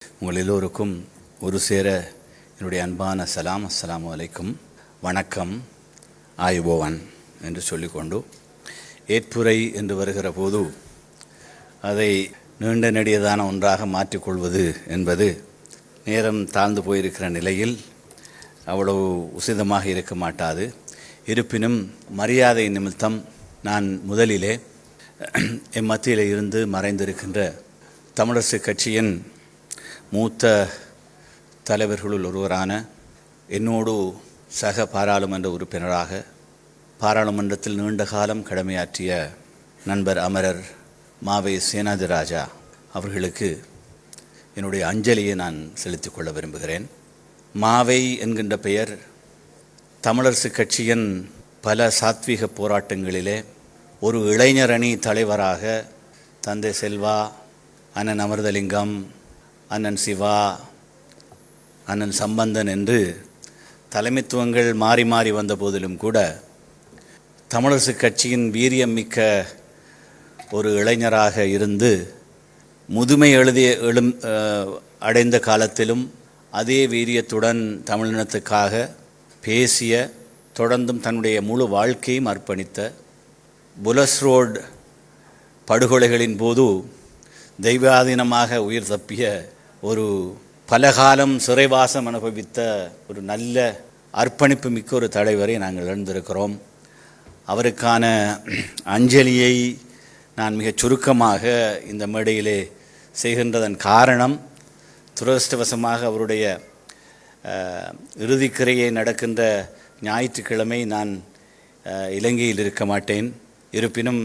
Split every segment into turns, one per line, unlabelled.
உங்கள் எல்லோருக்கும் ஒரு சேர என்னுடைய அன்பான சலாம். அஸ்ஸலாமு அலைக்கும், வணக்கம், ஆயுபோவன் என்று சொல்லிக்கொண்டு, ஏற்புரை என்று வருகிற போது அதை நீண்ட நெடியதான ஒன்றாக மாற்றிக்கொள்வது என்பது நேரம் தாழ்ந்து போயிருக்கிற நிலையில் அவ்வளவு உசிதமாக இருக்க மாட்டாது. இருப்பினும் மரியாதை நிமித்தம் நான் முதலிலே மத்தியில் இருந்து மறைந்திருக்கின்ற தமிழரசு கட்சியின் மூத்த தலைவர்களுள் ஒருவரான, என்னோடு சக பாராளுமன்ற உறுப்பினராக பாராளுமன்றத்தில் நீண்ட காலம் கடமையாற்றிய நண்பர் அமரர் மாவை சேனாதிராஜா அவர்களுக்கு என்னுடைய அஞ்சலியை நான் செலுத்திக் கொள்ள விரும்புகிறேன். மாவை என்கின்ற பெயர் தமிழரசு கட்சியின் பல சாத்வீக போராட்டங்களிலே ஒரு இளைஞர் அணி தலைவராக தந்தை செல்வா, அண்ணன் அமிர்தலிங்கம், அண்ணன் சிவா, அண்ணன் சம்பந்தன் என்று தலைமைத்துவங்கள் மாறி மாறி வந்த போதிலும் கூட தமிழரசு கட்சியின் வீரியம் மிக்க ஒரு இளைஞராக இருந்து முதுமை அடைந்த காலத்திலும் அதே வீரியத்துடன் தமிழினத்துக்காக பேசிய, தொடர்ந்தும் தன்னுடைய முழு வாழ்க்கையும் அர்ப்பணித்த, புலஸ் ரோடு படுகொலைகளின் போது தெய்வாதீனமாக உயிர் தப்பிய, ஒரு பலகாலம் சிறைவாசம் அனுபவித்த ஒரு நல்ல அர்ப்பணிப்பு மிக்க ஒரு தலைவரை நாங்கள் இழந்திருக்கிறோம். அவருக்கான அஞ்சலியை நான் மிகச் சுருக்கமாக இந்த மேடையிலே செய்கின்றதன் காரணம், துரதிர்ஷ்டவசமாக அவருடைய இறுதிக்கிரையை நடக்கின்ற ஞாயிற்றுக்கிழமை நான் இலங்கையில் இருக்க மாட்டேன். இருப்பினும்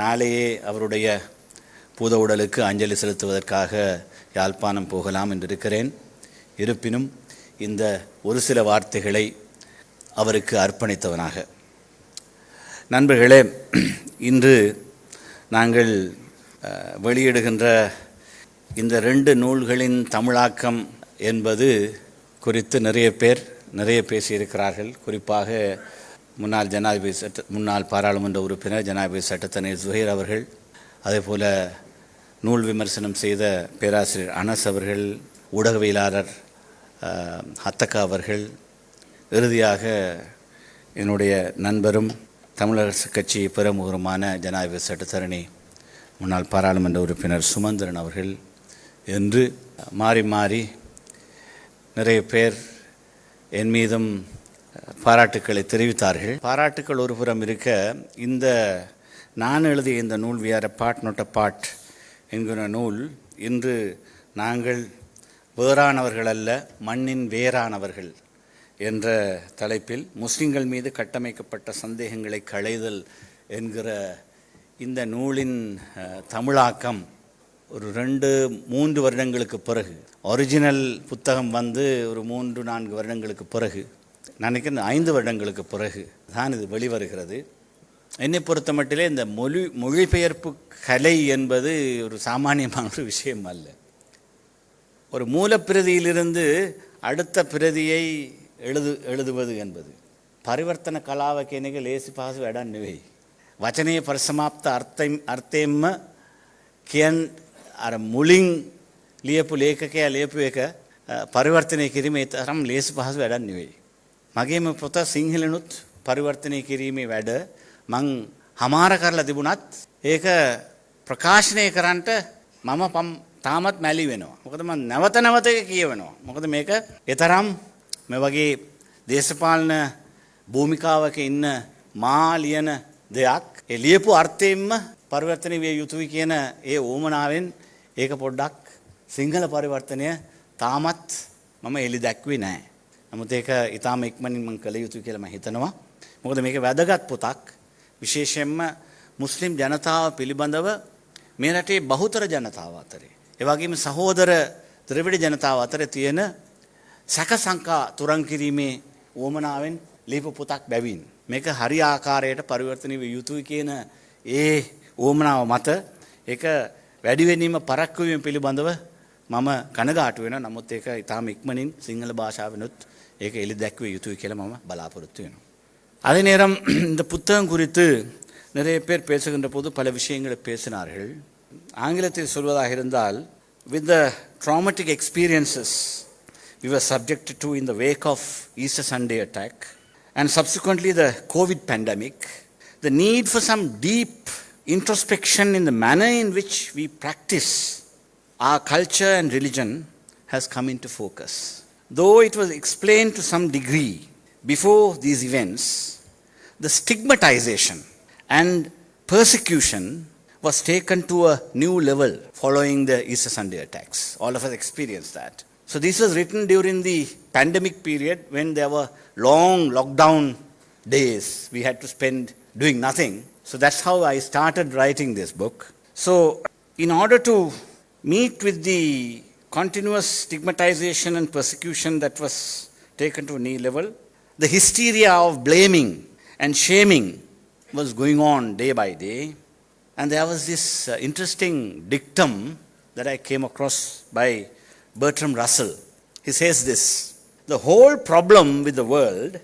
நாளையே அவருடைய பூத உடலுக்கு அஞ்சலி செலுத்துவதற்காக யாழ்ப்பாணம் போகலாம் என்றிருக்கிறேன். இருப்பினும் இந்த ஒரு சில வார்த்தைகளை அவருக்கு அர்ப்பணித்தவனாக, நண்பர்களே, இன்று நாங்கள் வெளியிடுகின்ற இந்த 2 நூல்களின் தமிழாக்கம் என்பது குறித்து நிறைய பேசியிருக்கிறார்கள். குறிப்பாக முன்னாள் பாராளுமன்ற உறுப்பினர் ஜனாதிபதி சட்டத்தரணி ஜுஹைர் அவர்கள், அதேபோல் நூல் விமர்சனம் செய்த பேராசிரியர் அனஸ் அவர்கள், ஊடகவியலாளர் ஹத்தக்கா அவர்கள், இறுதியாக என்னுடைய நண்பரும் தமிழரசு கட்சி பிரமுகருமான ஜனாதிபதி சட்டத்தரணி முன்னாள் பாராளுமன்ற உறுப்பினர் சுமந்திரன் அவர்கள் என்று மாறி மாறி நிறைய பேர் என் மீதும் பாராட்டுக்களை தெரிவித்தார்கள். பாராட்டுக்கள் ஒரு புறம் இருக்க, இந்த நான் எழுதிய இந்த நூல் we are a part not a part என்கிற நூல் இன்று நாங்கள் வேறானவர்கள் அல்ல, மண்ணின் வேறானவர்கள் என்ற தலைப்பில் முஸ்லிம்கள் மீது கட்டமைக்கப்பட்ட சந்தேகங்களை களைதல் என்கிற இந்த நூலின் தமிழாக்கம் ஒரு 2-3 வருடங்களுக்கு பிறகு, ஒரிஜினல் புத்தகம் வந்து ஒரு 3-4 வருடங்களுக்கு பிறகு, நினைக்கிறேன் 5 வருடங்களுக்கு பிறகு தான் இது வெளிவருகிறது. என்னை பொறுத்த மட்டிலே இந்த மொழிபெயர்ப்பு கலை என்பது ஒரு சாமானியமான ஒரு விஷயம் அல்ல. ஒரு மூலப்பிரதியிலிருந்து அடுத்த பிரதியை எழுதுவது என்பது பரிவர்த்தன කලාව කියන එක ලේසි පහසු වැඩක් නෙවෙයි. වචනයේ පරිසමාප්ත අර්ථයෙන්ම කියන් අර මුලින් ලියපු ලේඛකයා ලියපු එක පරිවර්තනය කිරීම ඒ තරම් ලේසි පහසු වැඩක් නෙවෙයි. මගේම පොත සිංහලනුත් පරිවර්තනය කිරීමේ වැඩ මං හමාර කරලා තිබුණත් ඒක ප්‍රකාශනය කරන්නට මම තාමත් මැලි වෙනවා. මොකද මම නැවත නැවත කියවනවා. මොකද මේක ඊතරම් මේ වගේ දේශපාලන භූමිකාවක ඉන්න මා ලියන දෙයක් ඒ ලියපු අර්ථයෙන්ම පරිවර්තනය විය යුතුයි කියන ඒ ඕමනාවෙන් ඒක පොඩ්ඩක් සිංහල පරිවර්තනය තාමත් මම එලි දැක්වේ නැහැ. නමුත් ඒක ඊටාම ඉක්මනින් මම කළ යුතුයි කියලා මම හිතනවා. මොකද මේක වැදගත් පොතක්. විශේෂයෙන්ම මුස්ලිම් ජනතාව පිළිබඳව මේ රටේ බහුතර ජනතාව අතරේ, ඒ වගේම සහෝදර ද්‍රවිඩ ජනතාව අතරේ තියෙන සැක සංකා තුරන් කිරීමේ උවමනාවෙන් ලියපු පොතක් බැවින් මේක හරි ආකාරයට පරිවර්තනය විය යුතුයි කියන ඒ උවමනාව මත ඒක වැඩි වෙනීම පරක්කු වීම පිළිබඳව මම කනගාටු වෙනවා. නමුත් ඒක ඊටාම ඉක්මනින් සිංහල භාෂාවෙනුත් ඒක එලි දැක්විය යුතුයි කියලා මම බලාපොරොත්තු වෙනවා. அதே நேரம் இந்த புத்தகம் குறித்து நிறைய பேர் பேசுகின்ற போது பல விஷயங்களை பேசினார்கள். ஆங்கிலத்தில் சொல்வதாக இருந்தால், with the traumatic experiences we were subjected to in the wake of Easter Sunday attack and subsequently the COVID pandemic, the need for some deep introspection in the manner in which we practice our culture and religion has come into focus. Though it was explained to some degree before these events, the stigmatization and persecution was taken to a new level following the Easter Sunday attacks. All of us experienced that. So this was written during the pandemic period when there were long lockdown days we had to spend doing nothing. So that's how I started writing this book. So in order to meet with the continuous stigmatization and persecution that was taken to a new level, the hysteria of blaming and shaming was going on day by day. And there was this interesting dictum that I came across by Bertrand Russell. He says this: the whole problem with the world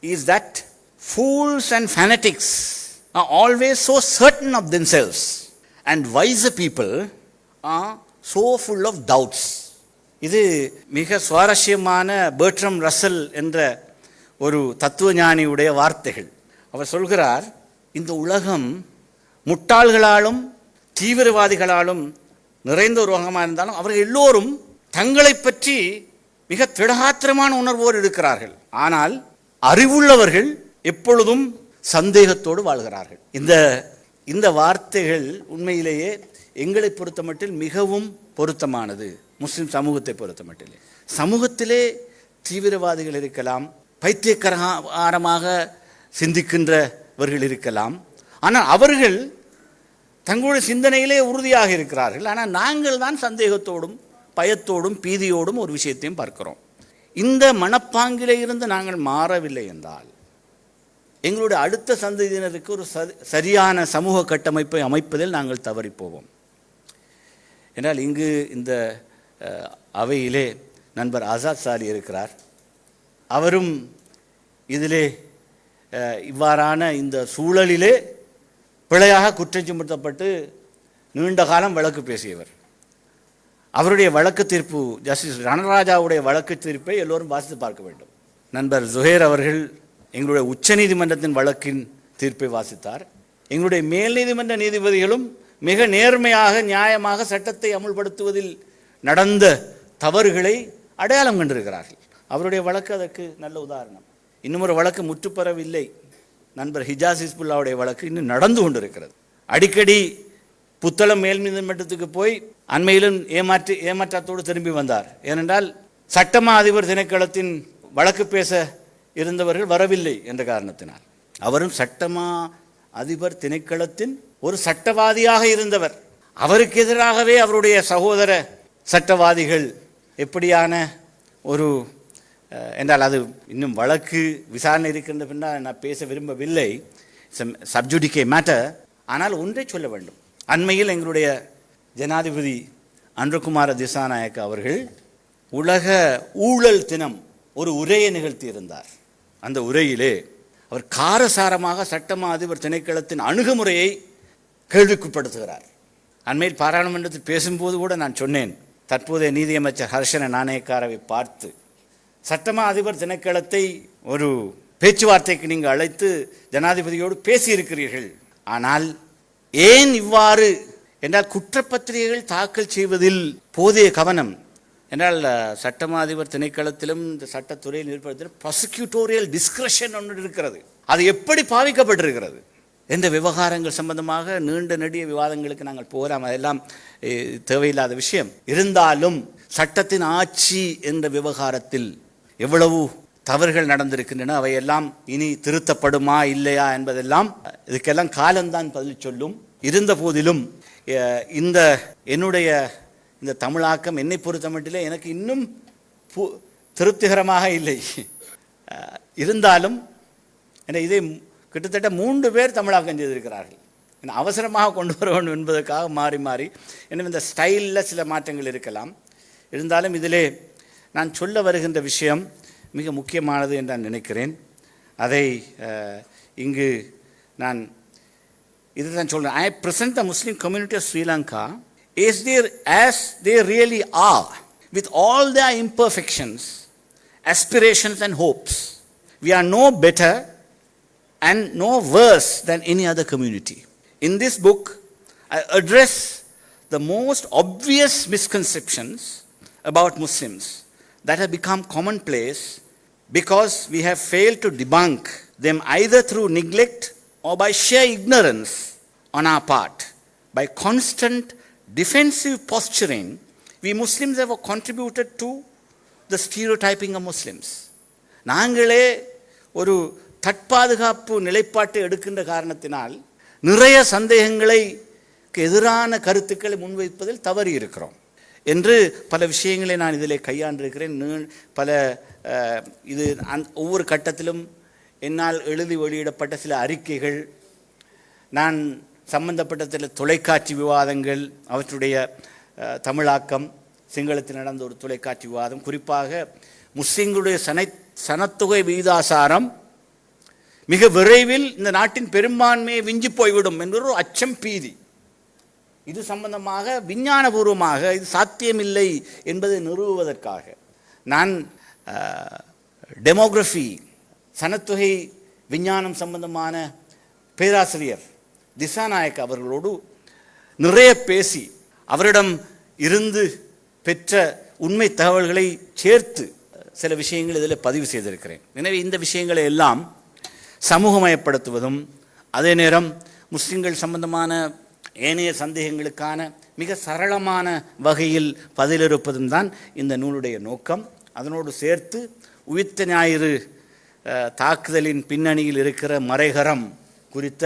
is that fools and fanatics are always so certain of themselves, and wiser people are so full of doubts. இது மிக சுவாரஸ்யமான பெர்ட்ரம் Russell என்ற ஒரு தத்துவஞானியுடைய வார்த்தைகள். அவர் சொல்கிறார், இந்த உலகம் முட்டாள்களாலும் தீவிரவாதிகளாலும் நிறைந்த ஒரு உலகமாக இருந்தாலும் அவர்கள் எல்லோரும் தங்களை பற்றி மிக திடகாத்திரமான உணர்வோடு இருக்கிறார்கள். ஆனால் அறிவுள்ளவர்கள் எப்பொழுதும் சந்தேகத்தோடு வாழ்கிறார்கள். இந்த வார்த்தைகள் உண்மையிலேயே எங்களை பொறுத்த மட்டில் மிகவும் பொருத்தமானது. முஸ்லிம் சமூகத்தை பொறுத்த மட்டிலே சமூகத்திலே தீவிரவாதிகள் இருக்கலாம், பைத்தியக்காரமாக சிந்திக்கின்றவர்கள் இருக்கலாம். ஆனால் அவர்கள் தங்களுடைய சிந்தனையிலே உறுதியாக இருக்கிறார்கள். ஆனால் நாங்கள் தான் சந்தேகத்தோடும் பயத்தோடும் பீதியோடும் ஒரு விஷயத்தையும் பார்க்கிறோம். இந்த மனப்பாங்கிலே இருந்து நாங்கள் மாறவில்லை என்றால் எங்களுடைய அடுத்த சந்ததியினருக்கு ஒரு சரியான சமூக கட்டமைப்பை அமைப்பதில் நாங்கள் தவறிப்போவோம். என்றால் இங்கு இந்த அவையிலே நண்பர் ஆசாத் சாலி இருக்கிறார். அவரும் இதிலே இவ்வாறான இந்த சூழலிலே பிழையாக குற்றம் சுமத்தப்பட்டு நீண்ட காலம் வழக்கு பேசியவர். அவருடைய வழக்கு தீர்ப்பு, ஜஸ்டிஸ் ரணராஜாவுடைய வழக்கு தீர்ப்பை எல்லோரும் வாசித்து பார்க்க வேண்டும். நண்பர் ஜுஹேர் அவர்கள் எங்களுடைய உச்ச நீதிமன்றத்தின் வழக்கின் தீர்ப்பை வாசித்தார். எங்களுடைய மேல் நீதிமன்ற நீதிபதிகளும் மிக நேர்மையாக நியாயமாக சட்டத்தை அமுல்படுத்துவதில் நடந்த தவறுகளை அடையாளம் கண்டிருக்கிறார்கள். அவருடைய வழக்கு அதற்கு நல்ல உதாரணம். இன்னும் ஒரு வழக்கு முற்றுப்பெறவில்லை. நண்பர் ஹிஜாஸ் ஹிஸ்புல்லாவுடைய வழக்கு இன்னும் நடந்து கொண்டிருக்கிறது. அடிக்கடி புத்தளம் மேல் நீதிமன்றத்துக்கு போய் அண்மையிலும் ஏமாற்றத்தோடு திரும்பி வந்தார். ஏனென்றால் சட்டமா அதிபர் திணைக்களத்தின் வழக்கு பேச இருந்தவர்கள் வரவில்லை என்ற காரணத்தினால். அவரும் சட்டமா அதிபர் திணைக்களத்தின் ஒரு சட்டவாதியாக இருந்தவர். அவருக்கு எதிராகவே அவருடைய சகோதர சட்டவாதிகள் எப்படியான ஒரு என்றால் அது இன்னும் வழக்கு விசாரணை இருக்கின்ற பின்னால் நான் பேச விரும்பவில்லை, சப்ஜுடிகே மேட்டர். ஆனால் ஒன்றை சொல்ல வேண்டும். அண்மையில் எங்களுடைய ஜனாதிபதி அன்ருகுமார திசாநாயக்க அவர்கள் உலக ஊழல் தினம் ஒரு உரையை நிகழ்த்தியிருந்தார். அந்த உரையிலே அவர் காரசாரமாக சட்டமா அதிபர் திணைக்களத்தின் அணுகுமுறையை கேள்விக்குட்படுத்துகிறார். அண்மையில் பாராளுமன்றத்தில் பேசும்போது கூட நான் சொன்னேன், தற்போதைய நீதியமைச்சர் ஹர்ஷன நாணயக்காரவை பார்த்து சட்டமா அதிபர் திணைக்களத்தை ஒரு பேச்சுவார்த்தைக்கு நீங்கள் அழைத்து ஜனாதிபதியோடு பேசியிருக்கிறீர்கள். ஆனால் ஏன் இவ்வாறு என்றால் குற்றப்பத்திரிகைகள் தாக்கல் செய்வதில் போதிய கவனம் என்றால் சட்டமா அதிபர் திணைக்களத்திலும் இந்த சட்டத்துறையில் ஏற்படுத்த ப்ராசிக்யூட்டோரியல் டிஸ்கிரஷன் ஒன்று இருக்கிறது. அது எப்படி பாவிக்கப்பட்டிருக்கிறது என்ற விவகாரங்கள் சம்பந்தமாக நீண்ட நெடிய விவாதங்களுக்கு நாங்கள் போகலாம். அதெல்லாம் தேவையில்லாத விஷயம். இருந்தாலும் சட்டத்தின் ஆட்சி என்ற விவகாரத்தில் எவ்வளவு தவறுகள் நடந்திருக்கின்றன, அவையெல்லாம் இனி திருத்தப்படுமா இல்லையா என்பதெல்லாம் இதுக்கெல்லாம் காலம்தான் பதில் சொல்லும். இருந்த போதிலும் என்னுடைய இந்த தமிழாக்கம் என்னை பொறுத்த மட்டிலே எனக்கு இன்னும் திருப்திகரமாக இல்லை. இருந்தாலும் இதை கிட்டத்தட்ட 3 பேர் தமிழாக்கம் செய்திருக்கிறார்கள். அவசரமாக கொண்டு வர வேண்டும் என்பதற்காக மாறி மாறி இன்னும் இந்த ஸ்டைலில் சில மாற்றங்கள் இருக்கலாம். இருந்தாலும் இதிலே நான் சொல்ல வருகின்ற விஷயம் மிக முக்கியமானது என்று நான் நினைக்கிறேன். அதை இங்கு நான் இதுதான் சொல்கிறேன். I present the Muslim community of Sri Lanka as they really are, with all their imperfections, aspirations and hopes. We are no better and no worse than any other community. In this book, I address the most obvious misconceptions about Muslims that have become commonplace because we have failed to debunk them either through neglect or by sheer ignorance on our part. By constant defensive posturing, we Muslims have contributed to the stereotyping of Muslims. நாங்களே ஒரு தற்பாதுகாப்பு நிலைப்பாட்டை எடுக்கின்ற காரணத்தினால் நிறைய சந்தேகங்களை எதிரான கருத்துக்களை முன்வைப்பதில் தவறி இருக்கிறோம் என்று பல விஷயங்களை நான் இதில் கையாண்டிருக்கிறேன். பல இது ஒவ்வொரு கட்டத்திலும் என்னால் எழுதி வெளியிடப்பட்ட சில அறிக்கைகள், நான் சம்பந்தப்பட்ட சில தொலைக்காட்சி விவாதங்கள், அவற்றுடைய தமிழாக்கம், சிங்களத்தில் நடந்த ஒரு தொலைக்காட்சி விவாதம், குறிப்பாக முஸ்லிம்களுடைய சனத்தொகை விகிதாசாரம் மிக விரைவில் இந்த நாட்டின் பெரும்பான்மையை விஞ்சி போய்விடும் என்ற ஒரு அச்சம், பீதி. இது சம்பந்தமாக விஞ்ஞானபூர்வமாக இது சாத்தியமில்லை என்பதை நிறுவுவதற்காக நான் டெமோகிராஃபி, சனத்தொகை விஞ்ஞானம் சம்பந்தமான பேராசிரியர் திசாநாயக் அவர்களோடு நிறைய பேசி அவரிடம் இருந்து பெற்ற உண்மை தகவல்களை சேர்த்து சில விஷயங்கள் இதில் பதிவு செய்திருக்கிறேன். எனவே இந்த விஷயங்களை எல்லாம் சமூகமயப்படுத்துவதும் அதே நேரம் முஸ்லிம்கள் சம்பந்தமான ஏனைய சந்தேகங்களுக்கான மிக சரளமான வகையில் பதிலிருப்பதும் தான் இந்த நூலுடைய நோக்கம். அதனோடு சேர்த்து உயிர்த்த ஞாயிறு தாக்குதலின் பின்னணியில் இருக்கிற மறைகரம் குறித்த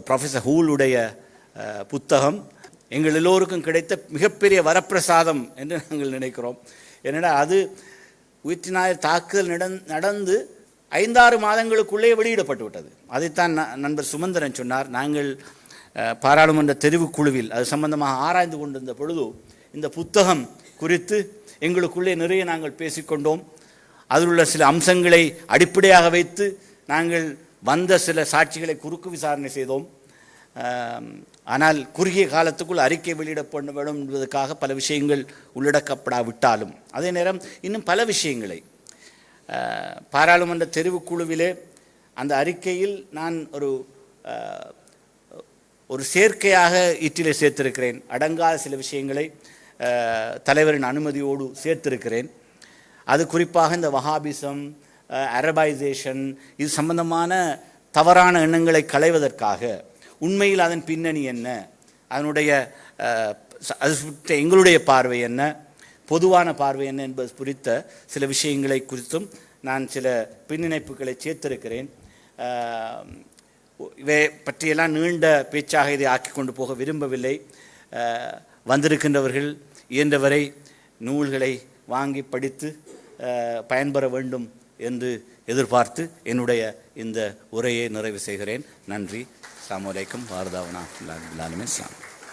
ப்ரொஃபஸர் ஹூலுடைய புத்தகம் எங்கள் எல்லோருக்கும் கிடைத்த மிகப்பெரிய வரப்பிரசாதம் என்று நாங்கள் நினைக்கிறோம். ஏனென்னா அது உயிர்த்த ஞாயிறு தாக்குதல் நடந்து 5-6 மாதங்களுக்குள்ளே வெளியிடப்பட்டு விட்டது. அதைத்தான் நண்பர் சுமந்திரன் சொன்னார். நாங்கள் பாராளுமன்ற தெரிவுக்குழுவில் அது சம்பந்தமாக ஆராய்ந்து கொண்டிருந்த பொழுது இந்த புத்தகம் குறித்து எங்களுக்குள்ளே நிறைய நாங்கள் பேசிக்கொண்டோம். அதில் உள்ள சில அம்சங்களை அடிப்படையாக வைத்து நாங்கள் வந்த சில சாட்சிகளை குறுக்கு விசாரணை செய்தோம். ஆனால் குறுகிய காலத்துக்குள் அறிக்கை வெளியிடப்பட வேண்டும் என்பதற்காக பல விஷயங்கள் உள்ளடக்கப்படாவிட்டாலும் அதே நேரம் இன்னும் பல விஷயங்களை பாராளுமன்ற தெரிவுக்குழுவிலே அந்த அறிக்கையில் நான் ஒரு சேர்க்கையாக ஈட்டிலே சேர்த்திருக்கிறேன். அடங்காத சில விஷயங்களை தலைவரின் அனுமதியோடு சேர்த்திருக்கிறேன். அது குறிப்பாக இந்த வஹாபிசம், அரபைசேஷன் இது சம்பந்தமான தவறான எண்ணங்களை களைவதற்காக உண்மையில் அதன் பின்னணி என்ன, அதனுடைய அது எங்களுடைய பார்வை என்ன, பொதுவான பார்வை என்ன என்பது குறித்த சில விஷயங்களை குறித்தும் நான் சில பின்னிணைப்புகளை சேர்த்திருக்கிறேன். இவை பற்றியெல்லாம் நீண்ட பேச்சாக இதை ஆக்கி கொண்டு போக விரும்பவில்லை. வந்திருக்கின்றவர்கள் இயன்றவரை நூல்களை வாங்கி படித்து பயன்பெற வேண்டும் என்று எதிர்பார்த்து என்னுடைய இந்த உரையை நிறைவு செய்கிறேன். நன்றி. அஸ்ஸலாமு அலைக்கும் வாரதாவனா இஸ்லாம்.